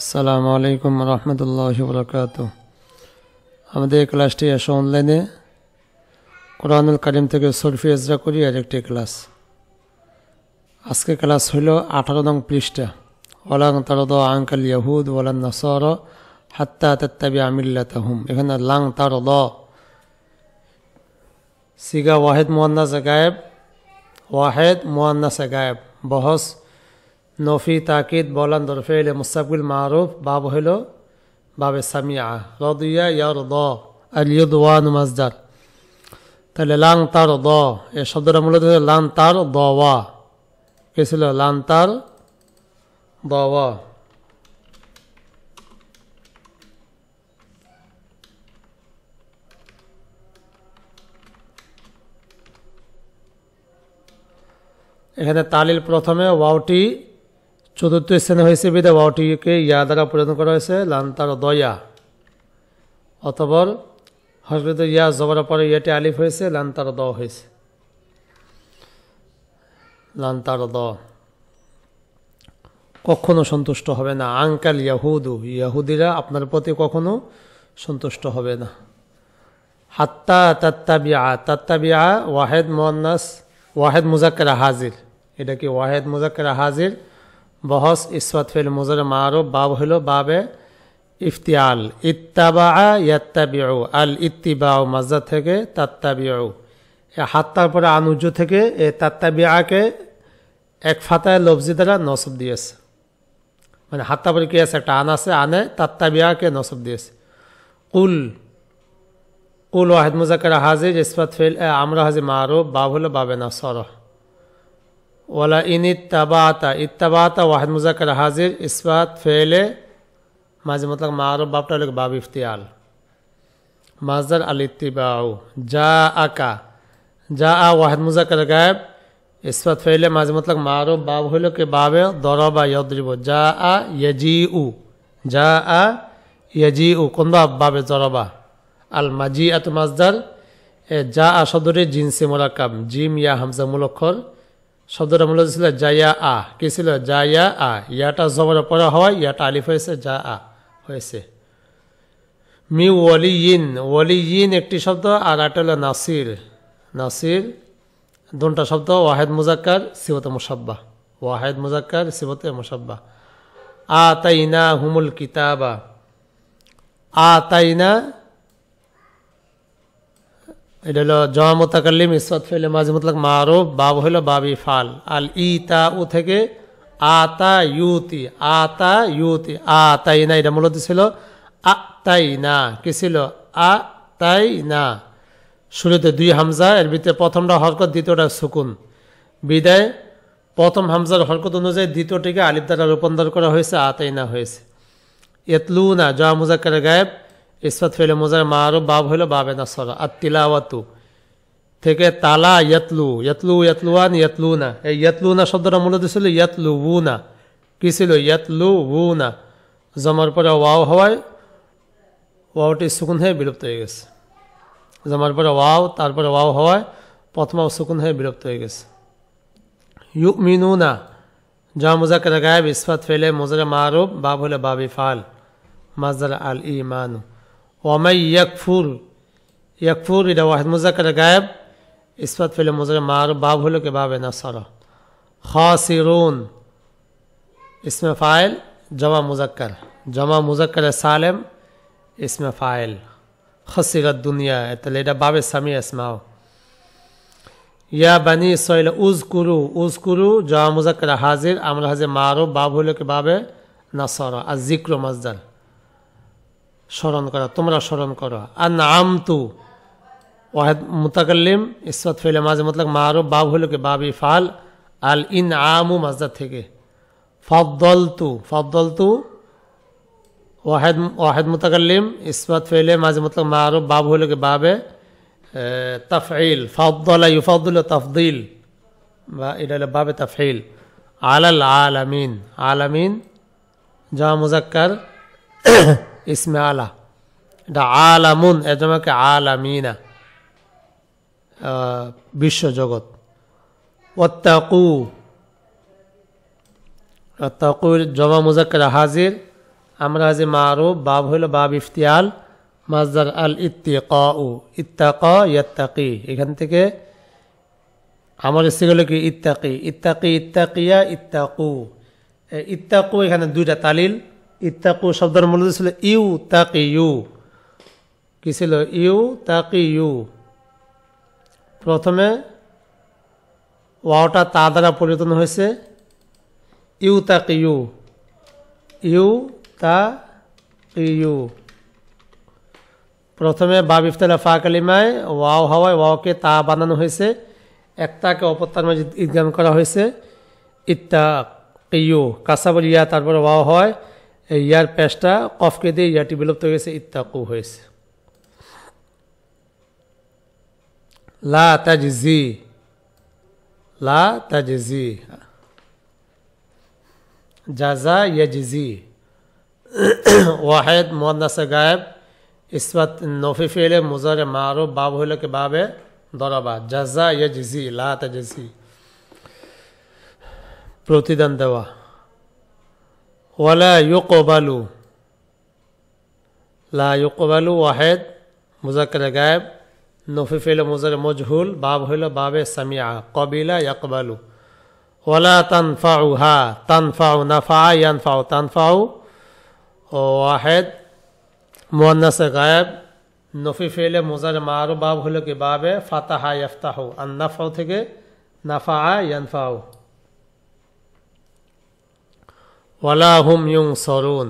আসসালামু আলাইকুম রহমতুল্লাহি ওয়া বারাকাতুহু। আমাদের ক্লাসটি আসে অনলাইনে কোরআনুল কারীম থেকে সরফি ইজরা করি আরেকটি ক্লাস। আজকে ক্লাস হইল 18 নং পৃষ্ঠা। ওয়ালান তারদা আনকাল ইয়াহুদ ওয়ালান নাসারা হাত্তা তাত্তাবিআ মিল্লাতাহুম। এখানে লাং তারদা সিগা ওয়াহিদ মুয়ান্নাস গায়েব, ওয়াহিদ মুয়ান্নাস গায়েব, বহস নফি তাকিদ বলান দরফেল মুস্তাকবিল মারুফ বাব হইল বাবে সামিআ রাদিয়া ইয়ারদা আল ইদওয়ান মাসদার। তাহলে লাং তার দ এই শব্দটা মূলত লাং তার দওয়া কে ছিল লাং তার দওয়া। এখানে তালিল প্রথমে ওয়াওটি চতুর্থ স্থানে হয়েছে বিদে ওয়াওটিকে ইয়া দ্বারা পরিণত করা হয়েছে লান্তার দয়া, অতঃপর হযরত ইয়া জবর পরে ইয়াটি আলিফ হয়েছে লান্তার দ হয়েছে লান্তার দ। কখনো সন্তুষ্ট হবে না। আঙ্কাল ইয়াহুদু ইয়াহুদিরা আপনার প্রতি কখনো সন্তুষ্ট হবে না। হাত্তা তাত্তাবিআ তাত্তাবিআ ওয়াহিদ মুয়ান্নাস ওয়াহিদ মুযাক্কার হাজির, এটা কি ওয়াহিদ মুযাক্কার হাজির বহস ইসওয়াত ফিল মুজার মারুফ বাব হইল বাবে ইফতিয়াল। ইত্তাবা ইয়াত্তাবিউ আল ইত্তিবাউ মাসদার থেকে তাত্তাবিউ এ হাত্তার পরে আনুজু থেকে এ তাত্তাবিআকে এক ফাতায় লফজি দ্বারা নসব দিয়েছে, মানে হাত্তা পরে কি আছে একটা আন আছে, আনে তাত্তাবিআকে নসব দিয়েছে। কুল কুল ওয়াহিদ মুযাক্কার হাজির ইসওয়াত ফিল আমরা হাজির মারুফ বাব হইল বাবে নাসরা। ওয়ালা ইন ইত্তাবাতা ইত্তাবাতা ওয়াহিদ মুযাক্কার হাজির ইসবাত ফেলে মাঝে মতলব মারুফ বাবটা হলো বাব ইফতিয়াল মাসদার আল ইত্তিবাউ। যা আকা যা আ ওয়াহিদ মুযাক্কার গায়েব ইসবাত ফেলে মাঝে মতলব মারুফ বাব হলো কে বাবে দরাবা ইয়াদরিবু। যা আ ইয়াজিউ যা আ ইয়াজিউ কোন বাবে দরাবা। আল মাজিআতু মাসদার এ যা আ শব্দটি জিনসি মুরাক্কাব জিম ইয়া হামজা মূল অক্ষর। শব্দটা মূলত ছিল জায়া আ, কি ছিল জায়া আ, ইয়াটা জবর পড়া হয় ইয়াটা আলিফ হয়েছে যা আ হয়েছে। মি ওয়ালিয়িন ওয়ালিয়িন একটি শব্দ আর একটা হলো নাসির। নাসির দুটা শব্দ ওয়াহিদ মুযাক্কার সিফাতে মুশাব্বাহ ওয়াহিদ মুযাক্কার সিফাতে মুশাব্বাহ। আতাইনা হুমুল কিতাবা আতাইনা এটা হলো জমা মুতাকাল্লিম ইসওয়াত ফেলে মাঝে মতলব মারুফ বাব হইল বাবি ফাল। আল ইতা উ থেকে আতা ইউতি আতাইনা এটা মূলত ছিল আতাইনা, কি ছিল আতাইনা। শুরুতে দুই হামজা, এর ভিতরে প্রথমটা হরকত দ্বিতীয়টা সুকুন, বিদায় প্রথম হামজার হরকত অনুযায়ী দ্বিতীয়টিকে আলিফ দ্বারা রূপান্তর করা হয়েছে আতাইনা হয়েছে। ইয়াতলুনা জমা মুযাক্কার গায়েব ইসফাত ফেলে মুজার মারুফ বাব হইল বাবে নাসরা। আত-তিলাওয়াতু থেকে তালা ইয়াতলু ইয়াতলু ইয়াতলুয়ান ইয়াতলুনা এই ইয়াতলুনা শব্দটা মূলত ছিল ইয়াতলুউনা, কি ছিল ইয়াতলুউনা। জমার পরে ওয়াও হওয়ায় ওয়াওটি সুকুন হয়ে বিলুপ্ত হয়ে গেছে। জমার পরে ওয়াও তারপরে ওয়াও হওয়ায় প্রথম সুকুন হয়ে বিলুপ্ত হয়ে গেছে। ইউমিনুনা জমা মুযাক্কার গায়েব ইসফাত ফেলে মুজার মারুফ বাব হইল বাবি ফাল মাসদার আল ঈমানু। ওয়ামাই ইয়াকফুর ইয়াকফুর এটা ওয়াহিদ মুযাক্কার গায়েব ইসবাত ফেলে মুজার মারুফ বাব হলো কে বাবে নাসরা। খাসিরুন ইসমে ফাইল জমা মুযাক্কার সালেম ইসমে ফাইল। খাসিরাত দুনিয়া তাহলে এটা বাবে সামি আসমাও। ইয়া বানি ইসরাঈল উযকুরু জমা মুযাক্কার হাজির আমরা হাজির মারুফ বাব হলো কে বাবে নাসরা। আর যিকরু মাসদার স্মরণ করা, তোমরা স্মরণ করো। আনআমতু ওয়াহিদ মুতাকাল্লিম ইসওয়াত ফেলে মাঝে মতলব মারুফ বাব হলো কে বাবি ফাল আল ইনআমু মাসদার থেকে। ফাদ্দালতু ওয়াহিদ মুতাকাল্লিম ইসওয়াত ফেলে মাঝে মতলব মারুফ বাব হলো কে বাবে তাফঈল। ফাদ্দালা ইউফাদ্দিলু তাফদীল বা এটা হলো বাবে তাফঈল। আলাল আলামিন আলামিন জমা মুযাক্কার ইসমে আলা এটা আলামুন এর জমাকে আলামিনা বিশ্বজগৎ। ওয়াত্তাকু তাকুর জমা মুযাক্কার হাজির আমরা হাজে মারুফ, বাব হইল বাব ইফতিয়াল, মাজদার আল ইত্তিকাউ, ইত্তাকা ইয়াত্তাকি, এখান থেকে আমার এসেগুলো কি ইত্তাকি, ইত্তাকি, ইত্তাকিয়া, ইত্তাকু। ইত্তাকু এখানে দুইটা তালিল। ইত্তাকু শব্দের মূলত ছিল ইউ তাকি ইউ, কি ছিল? ইউ তাকি ইউ। প্রথমে ওয়াওটা তা দ্বারা পরিবর্তন হয়েছে ইউ তাকি ইউ, ইউ তাকিয়ু। প্রথমে বাব ইফতালা ফা কালিমায় ওয়াও হওয়ায় ওয়াওকে তা বানানো হয়েছে, একটাকে অপর তার মাঝে ইদগাম করা হয়েছে ইত্তাকিয়ু। কাসাবর ইয়া তারপরে ওয়াও হয়, এই ইয়ার পেশটা কফকে দিয়ে ইয়াটি বিলুপ্ত হয়ে গেছে, ইত্তাকু হয়েছে। লা তাজজি, লা তাজজি, জাজা ইয়াজজি। ওয়াহেদ মুয়ান্নাস গায়েব ইসবাত নফি ফেলে মুজারে মারুফ, বাব হইল কে বাবে দরাবা, জাজা ইয়াজজি, লা তাজজি, প্রতিদান দেওয়া। ওয়ালা ইউকবালু, লা ইউকবালু ওয়াহেদ মুজাক্কার গায়েব, নফি ফেলে মুজারে মজহুল, বাব হইল বাবে সামিআ, কবিলা ইয়াকবালু। ওয়ালা তানফাউহা, তানফাউ নাফা ইয়ানফাউ, তানফাউ ওয়াহেদ মুয়ান্নাস গায়েব, নফি ফেলে মুজারে মারুফ, বাব হইল কি বাবে ফাতাহা ইয়াফতাহু, আন নাফাউ থেকে নাফা ইয়ানফাউ। ওয়ালা হুম ইউনসরুন,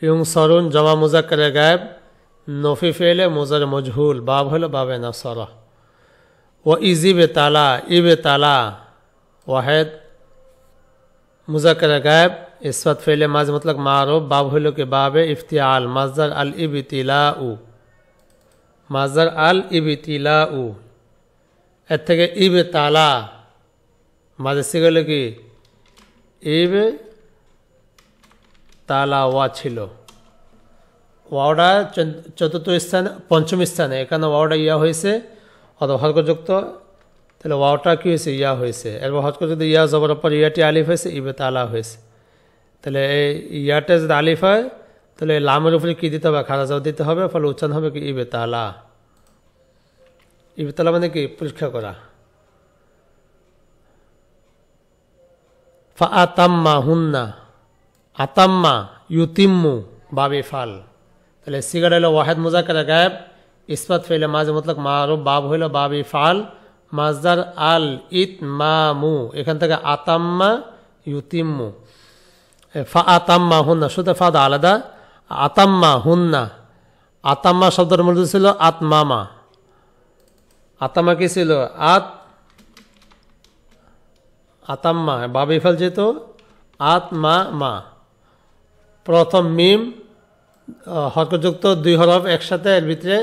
ইউনসরুন জমা মুজাক্কার গায়েব, নফি ফেলে মুজারে মজহুল, বাব হইল বাবে নাসরা। ও ইজিবে তালা, ইবে তালা ওয়াহেদ মুজাক্কার গায়েব, ইসবাত ফেলে মাজ মতলক মারুফ, বাব হইল কি বাবে ইফতিয়াল, মাজদার আল ইবতিলাউ, মাজদার আল ইবতিলাউ। এর থেকে ইবে তালা মাঝে সিগল কি ইবে তালা ওয়া ছিল, ওয়াওটা চতুর্থ স্থানে, পঞ্চম স্থানে, এখানে ওয়াওটা ইয়া হয়েছে অথবা হরকতযুক্ত, তাহলে ওয়াওটা কি হয়েছে? ইয়া হয়েছে। এরপর হরকতযুক্ত ইয়া জবর পর ইয়াটি আলিফ হয়েছে, ইবে তালা হয়েছে। তাহলে এই ইয়াটা যদি আলিফ হয় তাহলে লামের উপরে কি দিতে হবে? খারাজাও দিতে হবে, ফলে উচ্চারণ হবে কি ইবে তালা। ইবে তালা মানে কি? পরীক্ষা করা। ফা আতাম্মা হুন্না, আতাম্মা ইউতিম্মু বাবে ফাল। তাহলে সিগার হইল ওয়াহেদ মুজাক্কার গায়েব, ইসবাত ফেলে মাঝে মতলক মারুফ, বাব হইল বাবে ফাল, মাজদার আল ইতমামু, এখান থেকে আতাম্মা ইউতিম্মু। ফা আতাম্মা হুন্না, শুধু ফাদ আলাদা, আতাম্মা হুন্না, আতাম্মা শব্দের মধ্যে ছিল আতমামা। আতাম্মা কি ছিল? আতাম্মা, বাবে ফাল যেহেতু আতমা মা। প্রথম মিম হরকতযুক্ত দুই হরফ একসাথে, এর ভিতরে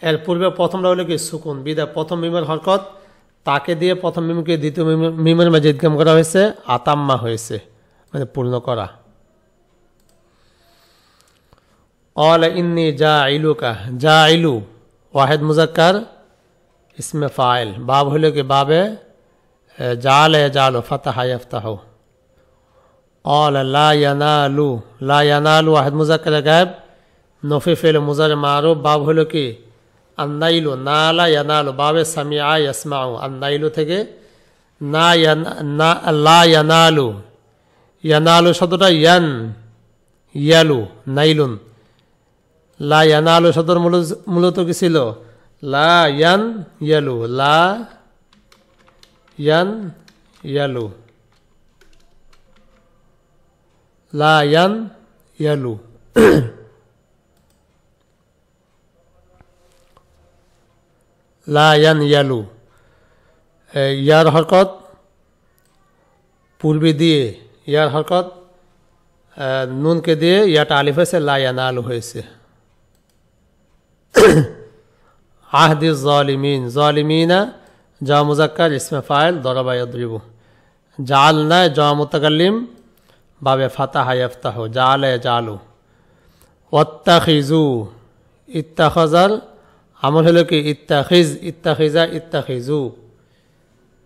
এর পূর্বে প্রথমটা হলো কি সুকুন, বিদায় প্রথম মিমের হরকত তাকে দিয়ে প্রথম মিমকে দ্বিতীয় মিমের মাঝে ইদগাম করা হয়েছে, আতাম্মা হয়েছে, মানে পূর্ণ করা। অল ইন্নি জাইলুকা, জাইলু ওয়াহেদ মুজাক্কার ইসমে ফাইল, বাব হইল কি বাবে জালে জালো, ফাতাহা ইয়াফতাহু। অল লা ইয়ানালু, লা ইয়ানালু ওয়াহেদ মুজাক্কার গায়েব, নফি ফেল মুজারে মারুফ, বাব হইল কি আন্নাইলু, নালা ইয়ানালু, বাবে সামিআ ইয়াসমাউ, আন্নাইলু থেকে লা ইয়ানালু, ইয়ানালু শব্দটা ইয়ান ইয়ালু নাইলুন, লা ইয়ানালু শব্দের মূলত কি ছিল? লা ইয়ান ইয়ালু, লা ইয়ান ইয়ালু, লা ইয়ান ইয়ালু। লা ইয়ান ইয়ালু, ইয়ার হরকত পূর্বে দিয়ে, ইয়ার হরকত নুনকে দিয়ে ইয়াটা আলিফ হয়েছে, লা ইয়ান আলু হয়েছে। আহদি জালিমিন, জালিমিনা জা মুজাক্কার ইসমে ফাইল, দরাবা ইয়াদরিবু। জালনা জা মুতাকাল্লিম, বাবে ফাতাহা ইয়াফতাহু, জালে জালু। ওয়াত্তাখিজু, ইত্তাখাজার আমল হলো কি ইত্তাখিজ, ইত্তাখিজা, ইত্তাখিজু।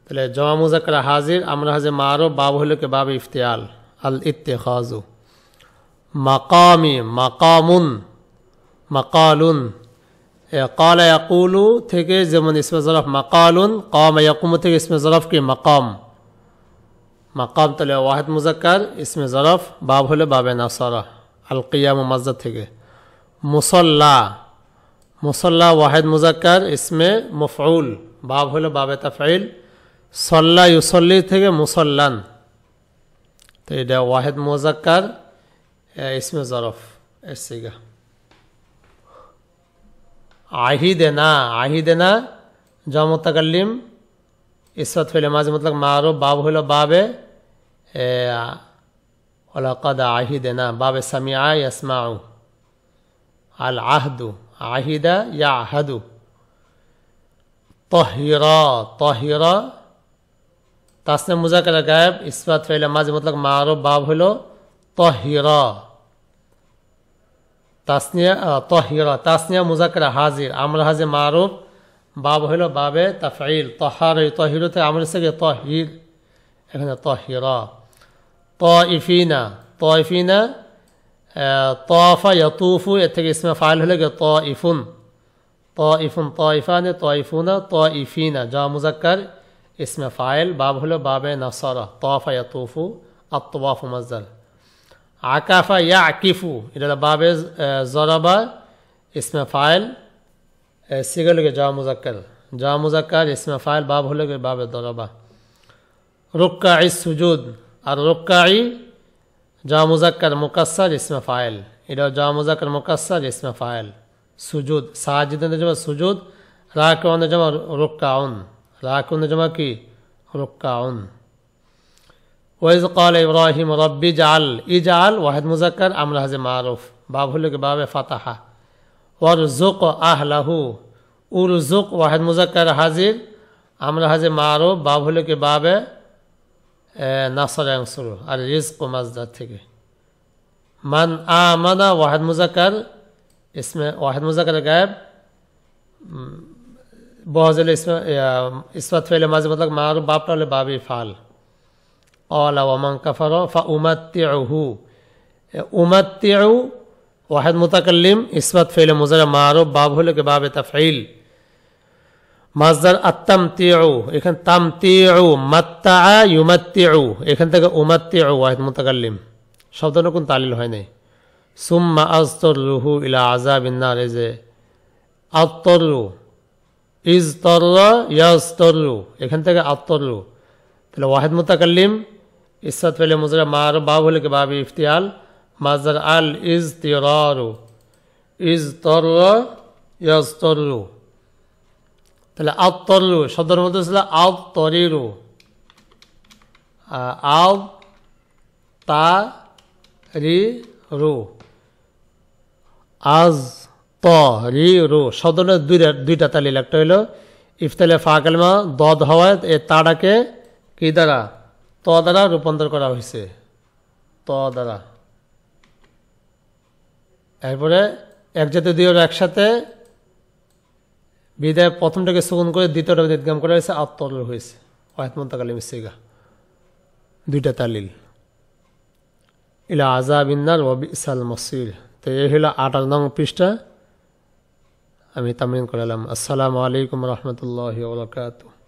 তাহলে জমা মুজাক্কার হাজির, আমরা হাজির মারুফ, বাব হলো কি বাবে ইফতিয়াল, আল ইত্তিখাজু। মাকামি, মাকামুন, মাকালুন। কালা ইয়াকুলু থেকে যেমন ইসমে জরফ মাকালুন, কামা ইয়াকুমু থেকে ইসমে জরফ কি মাকাম। মাকাম তাহলে ওয়াহেদ মুজাক্কার, ইসমে জরফ, বাব হলে বাবে নাসারা, আল কিয়ামু মাজদার থেকে। মুসল্লা, মুসল্লা ওয়াহেদ মুজাক্কার, ইসমে মফউল, বাব হলো বাবে তাফঈল। সল্লা ইউসল্লি থেকে মুসল্লান, তো এটা ওয়াহেদ মুজাক্কার, ইসমে জরফ এর সিগা। আহিদেনা, আহিদেনা জা মুতাকাল্লিম, ইসফাত ফেলে মাঝে মতলক মারুফ, বাব হলো বাবে ওয়ালাকাদ আহিদেনা, বাবে সামিআ ইয়াসমাউ। আল আহদু, আহিদা ইয়াহাদু। তহিরা, তহিরা তাসনিয়া মুজাক্কার গায়েব, ইসফাত ফেলে মাঝে মতলক মারুফ, বাব হলো তহিরা। তাসনিয়া তহিরা, তাসনিয়া মুজাক্কার হাজির, আমর হাজির মারুফ, বাব হলো বাবে তাফঈল। তহার, তহিরতে আমর থেকে তহির, এখানে তহিরা। তাইফিনা, তাইফিনা তাফা ইয়াতুফু, এর থেকে ইসমে ফাইল হলে তাইফুন, তাইফুন, তাইফানে, তাইফুনা, তাইফিনা জা মুজাক্কার, ইসমে ফাইল, বাব হলো বাবে নাসারা, তাফা ইয়াতুফু, আত-তাওয়াফু মাজদার। আকাফা ইয়াকিফু, এটা বাবে জরাবা, ইসমে ফাইল, সিগা লগে জা মুজাক্কার, জা মুজাক্কার, ইসমে ফাইল, বাব হলো বাবে দরাবা। রুক্কাই সুজুদ, আর রুক্কাই জা মুজাক্কার মুকাসসার, ইসমে ফাইল, এটা জা মুজাক্কার মুকাসসার, ইসমে ফাইল। সুজুদ, সাজিদানে জমা সুজুদ, রাকিউনে জমা রুক্কাউন, রাকিউনে জমা কি রুক্কাউন। ওয়াইজ ক্বালা ইব্রাহিম রব্বি জাল, ইজাল ওয়াহিদ মুজাক্কার, আমর হাজে মারুফ, বাব হলো বাবে ফাতাহা। ওয়ারযুক আহলাহু, উরযুক ওয়াহিদ মুজাক্কার হাজির, আমর হাজে মারুফ, বাব হলো বাবে নাসারা ইয়ানসুরু, আর রিজক মাজদার থেকে। মান আমানা ওয়াহিদ মুজাক্কার, ইসমে ওয়াহিদ মুজাক্কার গায়েব, বহজল ইসমে ইসফাত ফেলে মাঝে মতলক মারুফ, বাবটা হলে বাবে ফাল। ক্বালা ওয়া মান কাফারা ফাউমাত্তিউহু, উমাত্তিউ ওয়াহিদ মুতাকাল্লিম, ইসফাত ফেলে মুজারে মারুফ, বাব হলো বাবে তাফঈল। মাজদার আত-তামতিউ, এখানে তামতিউ, মাত্তাআ ইউমাত্তিউ, এখান থেকে উমাত্তিউ ওয়াহিদ মুতাকাল্লিম, শব্দটা কোন তালিল হয় নাই। সুম্মা আযতারুহু ইলা আযাবিন নার, এই যে আতরু, ইজতাররা ইয়াজতারু, এখান থেকে আতরু, তাহলে ওয়াহিদ মুতাকাল্লিম, ইসফাত ফেলে মুজারে মারুফ, বাব হলো বাবে ইফতিয়াল। মাজদার আল ইজতিরারু, ইজতাররা ইয়াজতারু, তাহলে আতরু শব্দের মধ্যে ছিল আতরিরু, আল তা রি রু, আজ ত রি রু, শব্দটা দুইটা তালিল, একটা হইল ইফতালে ফা কালিমা দদ হওয়ায় এ তাটাকে কি দ্বারা, ত দ্বারা রূপান্তর করা হয়েছে, ত দ্বারা। এরপরে এক জাতীয় দুই একসাথে বিদায় প্রথমটাকে সুকুন করে দ্বিতীয়টা ইদগাম করা হয়েছে, আতর হয়েছে, ওয়াহিদ মুতাকাল্লিম সিগা, দুইটা তালিল। ইলা আযাবিন নার ওয়া বিসাল মাসির। তো এই হলো 58 নং পৃষ্ঠা, আমি তামরিন করালাম। আসসালামু আলাইকুম ওয়া রাহমাতুল্লাহি ওয়া বারাকাতুহু।